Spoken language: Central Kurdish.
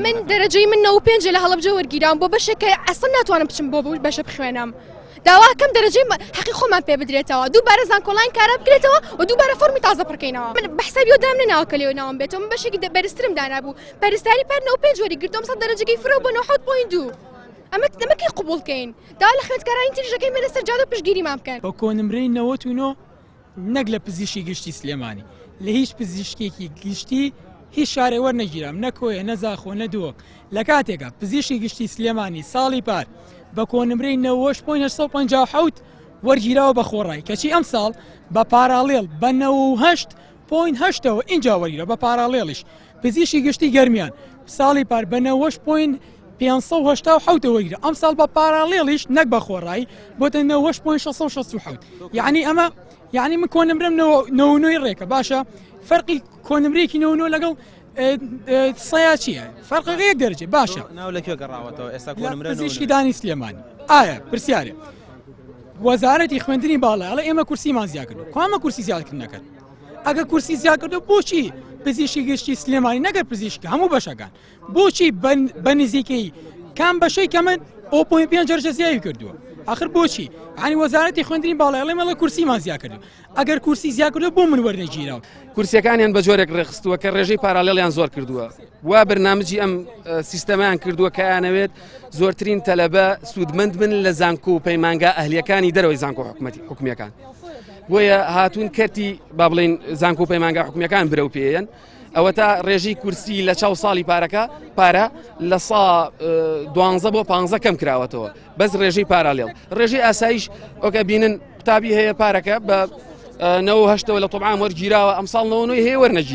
من درجەی من 95 لە هەڵەبجە وەرگیراوم بۆ بەشێکە ئەسڵ ناتوانم بچم بۆ بەشە بخوێنم. داواکەم دەرەجەی حەقی خۆمان پێ بدرێتەوە دووبارە زانکۆڵین کارە بکرێتەوە و دووبارە فۆرمی تازە پڕکەینەوە. من بەحسابی ئەودام نەناوە کە لێوە بێتەوە من بەشێکی بەرزترم دانابوو پەرستاری پەر 95 وەرگرتووم سەد دەرەجەکەی فرۆ بۆ 9.2 ئەمەکی قبوڵکەین داوا لە خوێندکارانی تریژەکەی مەنەسەر جادۆ پشتگیریمان بکەن. بە کۆنمرەی 99 نەک لە پزیشکی گشتی سلێمانی لە هیچ پزیشکێکی گشتی هیچ شارێوەەر نەگیرام نەکۆیە نەزاخۆ نەدووەک لە کاتێکە پزیشکی گشتی سلێمانی ساڵی پار بە کۆنمرەی 9.857 وەرگیراوە بە خۆڕای کەچی ئەم ساڵ بە پاراڵێڵ بە 98.8ەوە اینجا وەرگیرە بە پاراڵێڵیش پزیشکی گشتی گەرمیان ساڵی پار بە 9.587 وەرگیرە ئەم ساڵ بە پاراڵێڵیش نەک بە خۆڕایی بۆتە 9.667 یعنی ئەمە یعنی من کۆنمرم 99 ڕێکە باشە فەرقی کۆنمرێکی 99 لەگەڵ سەیە چییە؟ فەرقی 1 دەرەجە باشە ناو لەکوێ گەڕاوەتەوە ئێستا کۆنمرە پزیشکی دانی سلێمانی ئایا پرسیارێ وەزارەتی خوێندنی باڵایڵە ئێمە کورسیمان زیاد کردو کوامە کورسی زیادکرد نەکرد ئەگە کورسی زیاد کردو بۆچی پزیشکی گشتی سلێمانی نەگەر پزیشکی هەموو بەشەکان بۆچی بە نزیکەی کام بەشەی کە من 0.5 دەرەجە زیادی کردووە آخر بۆچی؟ ینی وەزارەتی خوێندنی باڵایڵە مەڵە کورسیمان زیاد کردو ئەگەر کورسی زیاد کردو بۆ من وەرنەگیراوە کورسیەکانیان بە جۆرێک ڕێخستووە کە ڕێژەی پاراڵێڵیان زۆر کردووە وا بەرنامجی ئەم سیستەمەیان کردووە کە یانەوێت زۆرترین تەلەبە سوودمەند بن لە زانکۆ و پەیمانگا ئەهلیەکانی دەرەوەی زانکۆ حکومیەکان بۆیە هاتوون کەرتی با بڵێن زانکۆ و پەیمانگا حکومیەکان برە و پێیەن ئەوە تا ڕێژەی کورسی لە چاو ساڵی پارە لە سا 12 بۆ 15 کەم کراوەتەوە بەس ڕێژەی پاراڵێڵ ڕێژەی ئاسایش ئۆکە بینن قوتابی هەیە پارەکە بە 9.8 لە تۆبعام وەرگیراوە ئەم ساڵ 9 هەیە وەرنەگیر